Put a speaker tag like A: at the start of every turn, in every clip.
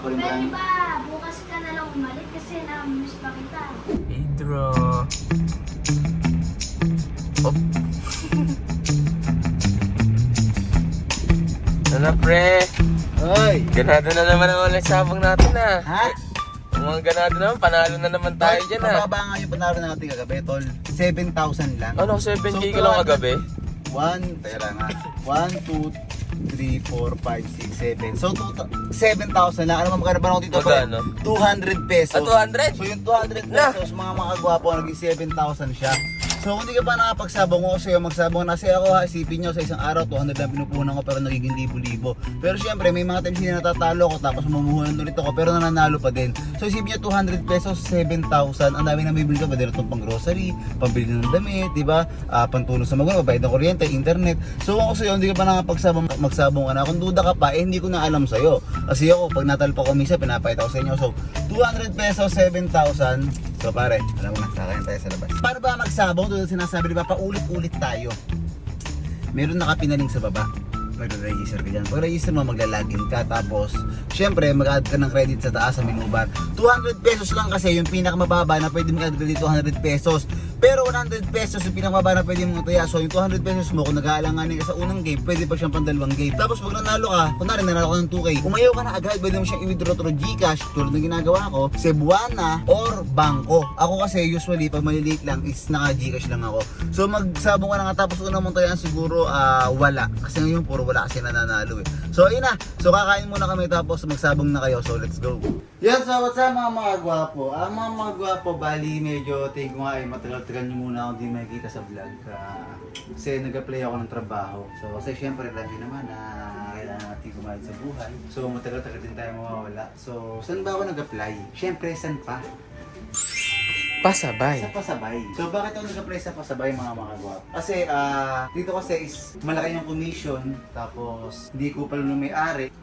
A: Pwede ba? Bukas ka na lang umalit kasi na-miss pa kita.
B: Idro. Oh. Ano pre?
C: Hoy!
B: Ganado na naman ang online sabong natin ah.
C: Ha?
B: Kung mga ganado naman, panalo na naman tayo dyan ah.
C: Mababa nga yung panalo natin kagabi, tol. 7,000 lang.
B: Ano, 7K
C: So,
B: ka lang kagabi?
C: 1, teka lang ha. 1, 2, 3, 4, 5, 6, 7. So, 7,000 lang. Ano mo magkano ba ako dito?
B: Magkano?
C: 200 pesos.
B: Ah, 200?
C: So, yung 200 pesos, mga makagwapo, naging 7,000 siya. So, kung di ka pa nakapagsabong ko sa'yo, magsabong na kasi ako ha, isipin nyo sa isang araw, 200 lang pinupunan ko pero nagiging libo-libo. Pero syempre, may mga times na natatalo ko tapos mamumuhunan ulit ako pero nananalo pa din. So, isipin nyo, 200 pesos, 7,000. Ang dami na bibili ko, pwede na itong pang grocery, pambili ng damit, di ba? Pantulong sa magulang, bayad ng kuryente, internet. So, kung ako sa'yo, hindi ka pa nakapagsabong, magsabong ka na. Kung duda ka pa, hindi ko na alam sa'yo. Kasi ako, pag natalpa ko misa, pinapahita ko sa inyo. So, 200 pesos, 7,000. So pare, alam mo na, kakain tayo sa labas. Paano ba magsabong? Doon sinasabi, di ba, paulit-ulit tayo. Meron nakapinaling sa baba. Magre-register ka dyan. Pag register mo, maglalagin ka. Tapos, syempre, mag-add ka ng credit sa taas sa minubar. 200 pesos lang kasi yung pinakamababa na pwede mag-add credit, 200 pesos. Pero 100 pesos yung pinakamababa na pwede mong taya. So yung 200 pesos mo, kung nag-aalanganin ka sa unang game, pwede pa siyang pandalawang game. Tapos pag nanalo ka, kunwari nanalo ka ng 2K, umayaw ka na agad, pwede mo siyang i-withdraw through Gcash, tulad ng ginagawa ko, Cebuana or Bangko. Ako kasi usually, pag maliliit lang, is naka-Gcash lang ako. So magsabong ka na nga, tapos unang mong tayaan siguro, wala. Kasi ngayon, puro wala kasi nananalo eh. So ayun na, so kakain muna kami tapos magsabong na kayo, so let's go. Yan, so what's up mga gwapo? Mga gwapo, bali medyo take ko nga eh, matagal-tagal nyo muna ako di makikita sa vlog. Kasi nag-apply ako ng trabaho. So kasi syempre lagi naman na kailangan natin kumain sa buhay. So matagal-tagal din tayo mawawala. So saan ba ako nag-apply? Syempre, saan pa?
B: Pasabay.
C: Sa Pasabay. So bakit ako nag-apply sa Pasabay mga gwapo? Kasi dito kasi is malaki yung commission, tapos hindi kupal ng may-ari.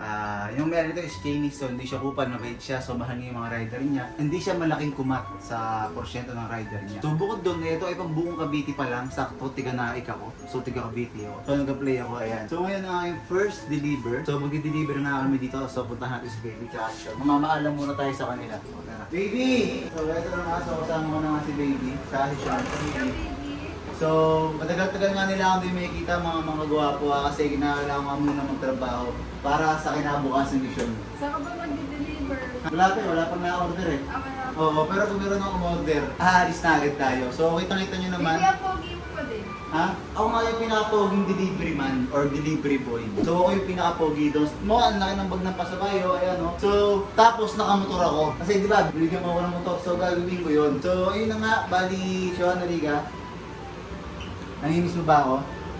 C: Yung may-ari dito is Chinese, so hindi siya kupal, mabait siya, so mahal niya yung mga rider niya. Hindi siya malaking kumat sa porsyento ng rider niya. So bukod doon, ito ay pang buong Cavite pa lang, sakto tiga na ko. So tiga Cavite ako. So nag-apply ako, ayan. So ngayon ang aking first deliver. So magdi-deliver na kami dito, so puntahan natin si Baby tsaka siya. Mamamaalam muna tayo sa kanila. Baby! So ito na nga, so kasama ko na nga si Baby, sa si Sean, sa Baby. So matagal-tagal nga nila akong di makikita mga gwapo kasi kinakailangan ko muna magtrabaho para sa kinabukasan ni Sean.
A: Saan ka ba mag-deliver?
C: Wala pang na-order eh. Oo, pero kung meron akong order, aalis na agad tayo. So kitang-kita nyo naman.
A: Hindi ako pogi mo pa din.
C: Ha? Ako nga yung pinaka-poging delivery man or delivery boy. So ako yung pinaka-pogi doon. Mo, ang laki ng bag ng pasabay, ayan o. So, tapos nakamotor ako. Kasi di ba, binigyan mo ako ng motor, so gagawin ko yun. So, ayun na nga, bali, Sean, naliga. Namimiss mo ba ako?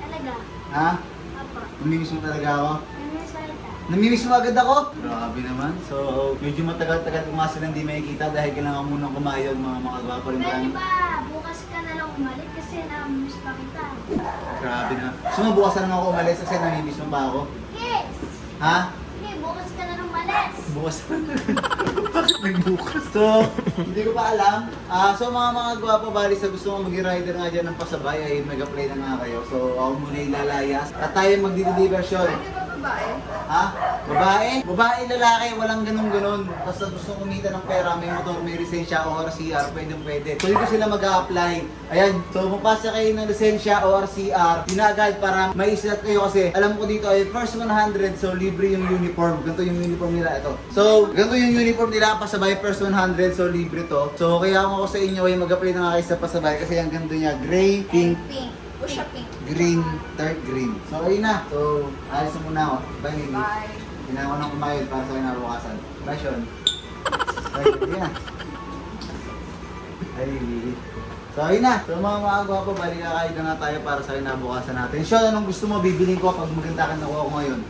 A: Talaga?
C: Ha?
A: Apa.
C: Namimiss mo talaga ako?
A: Namiss kita.
C: Namimiss mo agad ako? Grabe naman. So, medyo matagal-tagal ko nga silang di makikita dahil kailangan munang kumayon mga gwapo rin
A: Pwede
C: ba?
A: ba? Bukas ka na lang umalit kasi na-miss pa kita.
C: Grabe na. So, bukas na lang ako umalis kasi namimiss mo ba ako?
A: Yes!
C: Ha?
A: Hindi, bukas ka na lang umalis.
C: Bukas. Bakit nagbukas? So, hindi ko pa alam. So mga gwapo, bali sa gusto mong maging rider nga dyan ng Pasabay ay mag-apply na nga kayo. So ako muna ilalayas. At tayo magdi-deliver Sean.
A: Pwede ba babae?
C: Ha? Babae? Babae, lalaki, walang ganun-ganun. Basta gusto kumita ng pera, may motor, may lisensya o RCR, pwede. So dito sila mag-a-apply. Ayan, so mapasa kayo ng lisensya o RCR, dinagad para maisilat kayo kasi alam ko dito ay first 100, so libre yung uniform. Ganito yung uniform nila ito. So, ganito yung uniform nila, Pasabay first 100, so libre to. So kaya ako sa inyo ay mag-apply na nga kayo sa Pasabay kasi ang ganito niya, gray, pink,
A: Pink. O siya pink.
C: green, third green. So ayun na. So, alis na muna ako. Bye, baby.
A: Bye.
C: Kailangan ko ng kumayod para sa kinabukasan. Bye, Sean. Bye, ayun na. Ay, baby. So ayun na. So mga gwapo, balik kakain na nga tayo para sa kinabukasan natin. Sean, anong gusto mo bibiling ko pag maganda ka nakuha ko ngayon?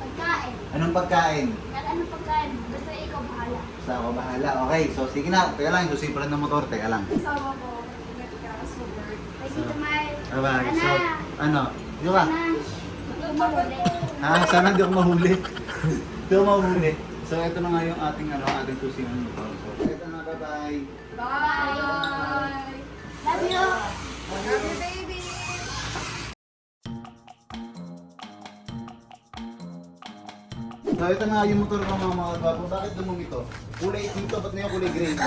A: Pagkain.
C: Anong pagkain?
A: Anong pagkain? Basta ikaw bahala.
C: Basta ako bahala. Okay, so sige na. Teka lang, susipran ng motor. Teka lang.
A: Asawa ko. Ingat ka. Super. Ay, Tita May.
C: Bye-bye. So,
A: Ana.
C: ano? Di ba?
A: Mahuli.
C: Ha? Sana di ako mahuli. Di ako mahuli. So, ito na nga yung ating susi ng motor. So, ito na, bye-bye.
A: Bye. Love you. Love you, baby.
C: So ito na yung motor ng mga gwapo. Bakit dumong ito? Kulay dito, ba't na yung kulay gray?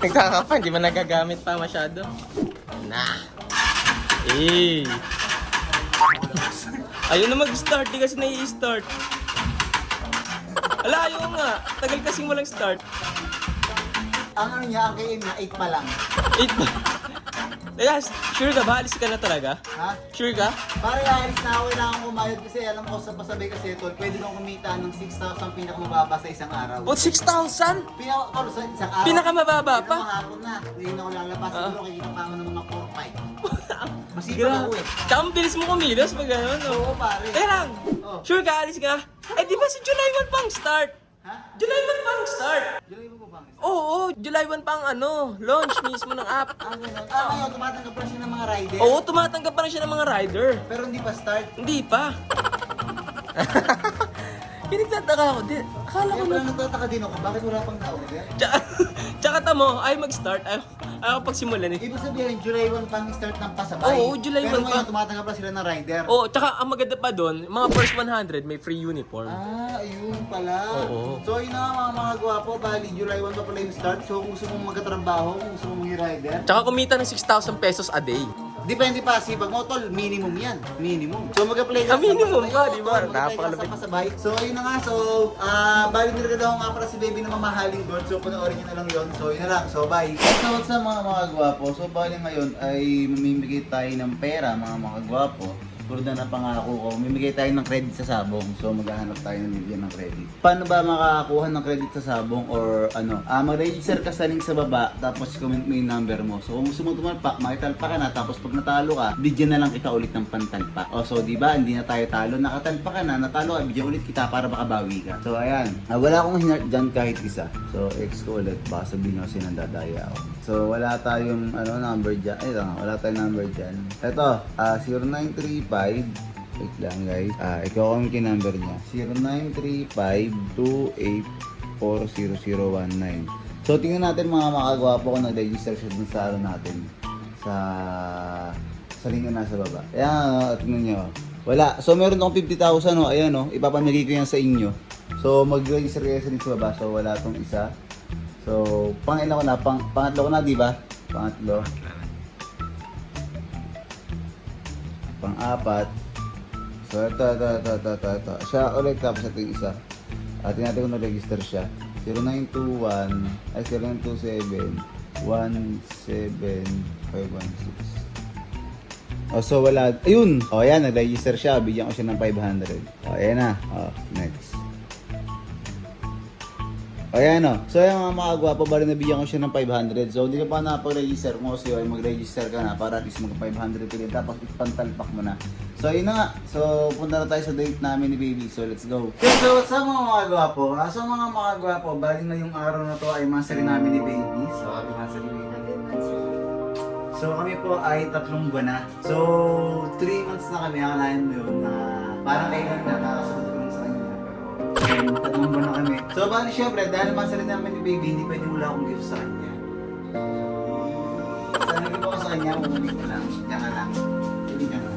B: Nagkakapa, hindi man nagagamit pa masyado. Na. Eh. Ayun na mag-start, di kasi nai-start. Ala, ayaw nga. Tagal kasing walang start.
C: Ang ano niya, ang KM niya, 8 pa lang.
B: 8 ba? Yes, sure ka ba? Alis ka na talaga?
C: Ha?
B: Sure ka?
C: Pare, alis na ako, kailangan ko kumayod kasi alam ko sa pasabay kasi tol, pwede nang kumita ng 6,000 pinakamababa sa isang araw.
B: What, 6,000?
C: Tol, sa isang araw.
B: Pinakamababa pa?
C: Pinakamahapon na. Hindi na ako lalabas. Siguro kikita pa ako ng mga 4-5. Masipag
B: Gra-
C: ako eh.
B: Tsaka ang bilis mo kumilos pag gano'n, no?
C: Oo, pare.
B: Teka lang.
C: Oh.
B: Sure ka? Alis ka? Eh, di ba si July 1 pang start?
C: Ha?
B: July 1 pang start?
C: July mo ba bang?
B: Oo, July 1 pang ano, launch mismo ng app.
C: Ganun. Ngayon, tumatanggap pa siya ng mga rider.
B: Oo, tumatanggap pa rin siya ng mga rider.
C: Pero hindi pa start.
B: Hindi pa. Kinagtataka ako. Akala ko
C: Kaya
B: na.
C: pala nagtataka din ako, bakit wala pang na-order?
B: Tsaka tamo, ay mag-start. Ay pagsimulan eh.
C: Ibig sabihin, July 1 pang start ng pasabay.
B: Oo, July 1
C: Pero
B: pa.
C: ngayon, tumatanggap pa sila ng rider.
B: Oo, tsaka ang maganda pa doon, mga first 100 may free uniform.
C: Ah, ayun pala.
B: Oo.
C: So yun na nga, mga gwapo, bali July 1 pa pala yung start. So kung gusto mong magkatrabaho, kung gusto mong rider,
B: Tsaka kumita ng 6,000 pesos a day.
C: depende pa, sipag mo tol, minimum yan. Minimum. So mag-apply ka
B: Minimum
C: pasabay.
B: pa,
C: Oo,
B: di ba?
C: tol, mag-apply ka
B: Napakalapit.
C: sa pasabay. So ayun na nga, so bali nilagay ako nga para si baby na mamahaling bird. So panoorin nyo na lang yun. So yun na lang, so bye. So what's up mga gwapo? So bali ngayon ay mamimigay tayo ng pera mga gwapo. Tulad na napangako ko, mamimigay tayo ng credit sa sabong. So maghahanap tayo ng bibigyan ng credit. Paano ba makakakuha ng credit sa sabong or ano? Mag-register ka sa link sa baba, tapos comment mo yung number mo. So kung gusto mo tumalpak, makitalpak ka na, tapos pag natalo ka, bigyan na lang kita ulit ng pantalpak. O so di ba, hindi na tayo talo, nakatalpak ka na, natalo ka, bigyan ulit kita para makabawi ka. So ayan, wala akong hinart dyan kahit isa. So X ko ulit, baka sabihin nyo kasi nandadaya ako. So wala tayong number dyan. Ay lang, wala tayong number dyan. Ito, 0935. Wait lang guys. Ikaw yung number niya. 0935-28400019. So tingnan natin mga makagwapo kung nag-register siya dun sa natin. Sa link na nasa baba. Ayan, tingnan nyo. Wala. So meron akong 50,000 no. Ayan no. Ipapamigay ko yan sa inyo. So mag-register kayo sa link sa baba. So wala tong isa. So pangilan ko na. Pangatlo ko na, di ba? Pangatlo. Pang-apat. So ito. Siya ulit, tapos ito yung isa. Tingnan natin kung na-register siya. 0921 ay 0927 17516. So wala. Ayun! Ayan, nag-register siya. Bigyan ko siya ng 500. Ayan na. Next. Ayan o. So yung mga gwapo, bali nabigyan ko siya ng 500. So hindi ka pa napag-register mo kasi mag-register ka na para at least mag-500 ulit. Tapos ipantalpak mo na. So yun na nga. So punta na tayo sa date namin ni baby. So let's go. So what's up mga gwapo? So mga gwapo, bali na yung araw na to ay mansari namin ni baby. So happy mansari baby. So kami po ay 3 buwan na. So 3 months na kami. Akalain mo yun na parang kailan na nakakasunod ko lang sa kanya. Pero 3 buwan na kami. So bali syempre, dahil mansari namin ni baby, hindi pwede wala akong gift sa kanya. Sana naging ako sa kanya, umuwi ko lang. Diyan ka lang. Hindi ka lang.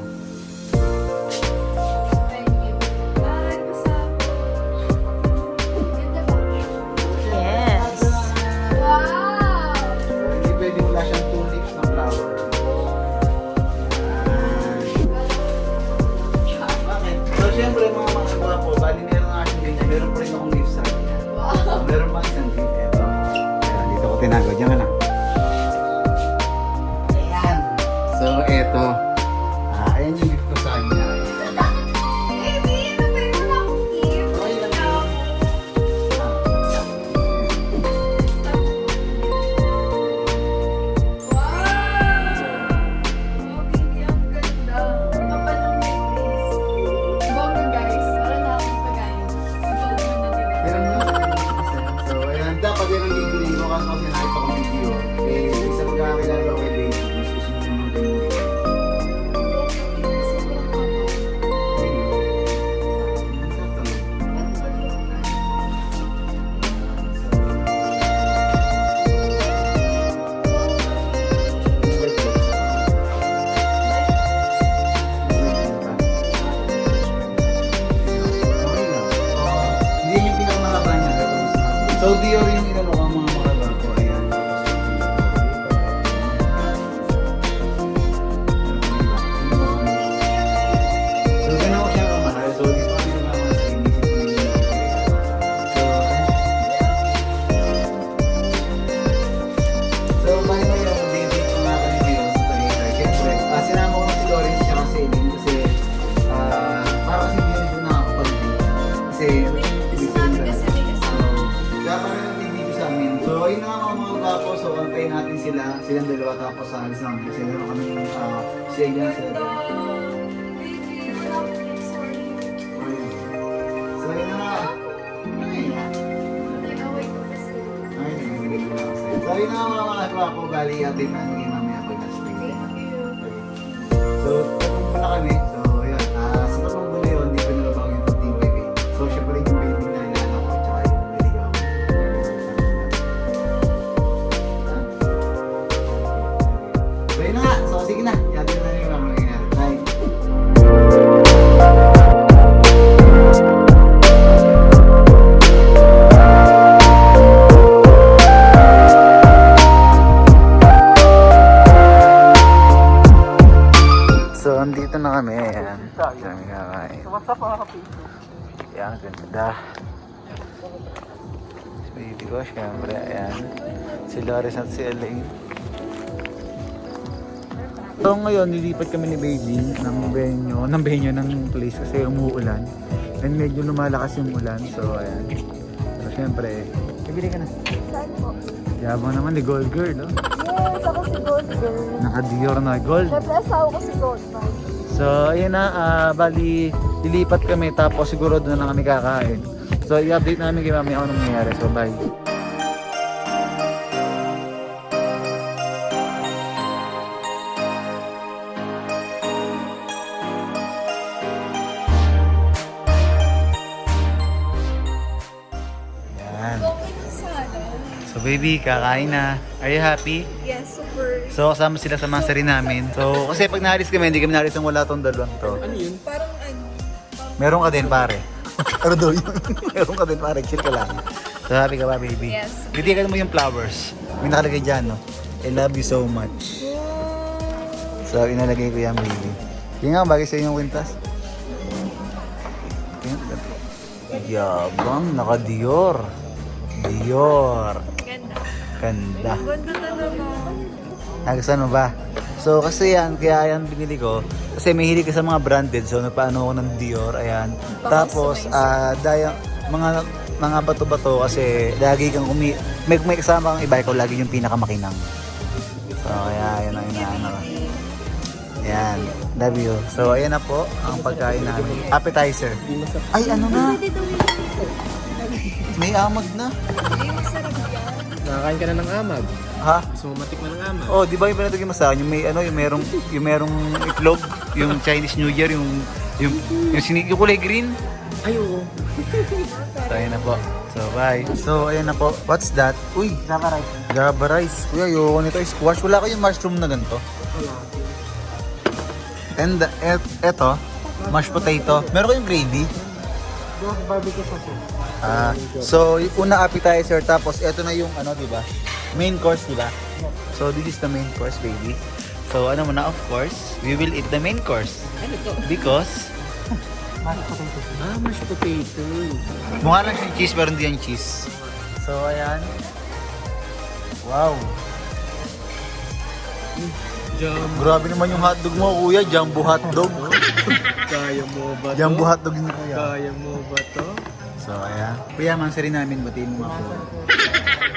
B: Yes.
A: Wow!
C: Hindi pwede wala siyang 2 leaves ng flower. Bakit? So syempre mga gwapo, bali meron nga siyang ganyan, meron pa rin akong gift sa kanya. Meron pa isang gift, eto. Ayan, dito ko tinago, diyan ka lang. Ayan. So eto. Ayan yung gift ko sa kanya.
A: Baby, nabay mo na akong gift.
C: Okay lang yun.
A: Wow, baby, ang ganda. Kapal ng necklace. Bongga, guys. Para na akong pagayon. Siguro mo na din.
C: Meron mo. So ayan, dapat yan ang ligo-ligo kasi nakita ko video. Isa magkakakilala ko kay baby. Mas gusto niya naman ganyan.
A: Sobrang haba.
C: Hindi So, Dior yung inano ka mga makagwapo. Ayan. So, ganun ko siya kamahal. So, dito kami naman sa inisip ko yung So, by the way, ako baby ko nga kami ngayon sa Tagaytay. Siyempre, sinama ko si Lawrence siya kasi Eileen kasi para kasi hindi rin doon nakakapag-date. Kasi,
A: Gusto namin kasi may kasama.
C: kaya pa rin nag-video sa amin. So, ayun na nga mga bago. So, antayin natin sila. Silang dalawa tapos sa alis namin. Kasi meron kami siya yan.
A: Ganda. Baby, wala akong sorry.
C: So, ayun na nga.
A: Nag-away ko kasi.
C: Ay, nagbibilig ko lang sa'yo. So, ayun na nga mga bago. Bali, atin na naging mamaya pag na-stay.
A: Thank you.
C: So, tapos pala kami. So, ayun. Sa tapos muna yun, hindi ko nalabaw yung team baby. So, siya pa rin yung baby na ilala ko. Tsaka yung niligaw. So, ayun na nga. So, sige na. Yatin na yung mga nangyayari. Bye. So, andito na kami. Ayan. Kami kakain. Ayan, ganda. Baby ko, syempre. Ayan. Si Loris at si Elaine. So, ngayon, nilipat kami ni Baby ng venue ng place kasi umuulan. And medyo lumalakas yung ulan. So, ayan. So, syempre, bibili ka na.
A: Saan po?
C: Yabang naman ni Gold Girl, no?
A: Yes, ako si Gold Girl.
C: Naka-Dior na gold.
A: Siyempre, asawa ko si Gold Man.
C: So, ayun na, bali, lilipat kami tapos siguro doon na kami kakain. So, i-update namin kay mami ako nung nangyari. So, bye. Yan.
A: Okay na sana.
C: So, baby, kakain na. Are you happy?
A: Yes, super.
C: So, kasama sila sa mastery namin. So, kasi pag naalis kami, hindi kami naalis ng wala tong dalawang to.
A: Parang
C: Meron ka din, pare. Pero doon yun. Meron ka din, pare. Chill ka lang. So, happy ka ba, baby?
A: Yes.
C: Bitikan mo yung flowers. May nakalagay dyan, no? I love you so much. So, inalagay ko yan, baby. Yung nga, bagay sa'yo yung kwintas. Yabang, naka-Dior. Dior.
A: Ganda.
C: Ganda.
A: Ganda talaga.
C: Nagustuhan mo ba? So, kasi yan, kaya yan binili ko. Kasi may hilig ka sa mga branded. So, nagpaano ako ng Dior. Ayan. Tapos, dahil mga bato-bato kasi lagi kang may kasama kang iba, ikaw lagi yung pinakamakinang. So, kaya yan ang inaano. Ayan. Love you. So, ayan na po ang pagkain namin. Appetizer. Ay, ano na? May amag na.
A: Ay, masarap yan.
B: Nakakain ka na ng amag.
C: Ha?
B: Gusto mo matikman ng amag?
C: Oh, di ba yung pinatagin mo sa akin? Yung may ano, yung merong itlog, yung Chinese New Year, yung kulay green.
B: Ay, oo.
C: So, ayan na po. So, bye. So, ayan na po. What's that? Uy, Java rice. Java rice. Kuya, ayoko nito. Squash. Wala kayong mushroom na ganito? And eto, mashed potato. Meron kayong gravy?
B: Barbecue sauce.
C: So, yung una appetizer, tapos eto na yung ano, di ba? Main course, di ba? So, this is the main course, baby. So, ano muna, of course, we will eat the main course. Because,
B: Mashed potato.
C: mukha lang siyang cheese, pero hindi yung cheese. So, ayan. Wow.
B: Jam.
C: Grabe naman yung hotdog mo, kuya. Jumbo hotdog.
B: Kaya mo ba to?
C: Jumbo hotdog ni kuya.
B: Kaya mo ba to?
C: So, ayan. Kuya, mansari namin. Batiin mo ako.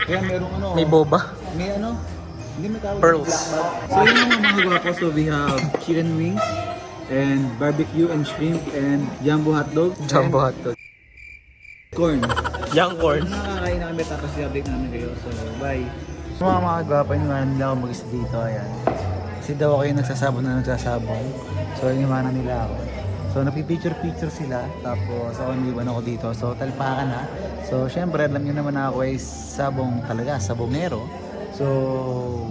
C: Kuya, merong ano.
B: May boba?
C: May ano. Hindi may tawag.
B: Pearls.
C: So, yun yung mga gwapo. So, we have chicken wings, and barbecue, and shrimp, and jumbo hotdog.
B: Jumbo hotdog.
C: Corn.
B: Young corn.
C: Nakakain na kami tapos i-update namin kayo. So, bye. Mga gwapo, iniwanan nila ako mag-isa dito. Ayan. Kasi daw ako yung nagsasabong. So, iniwanan nila ako. So, napipicture-picture sila. Tapos, ako iniwan ako dito. So, talpakan na. So, syempre, alam niyo naman na ako ay sabong talaga, sabongero. So,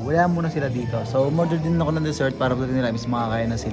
C: wala muna sila dito. So, umorder din ako ng dessert para pagdating nila, mas makakain na sila.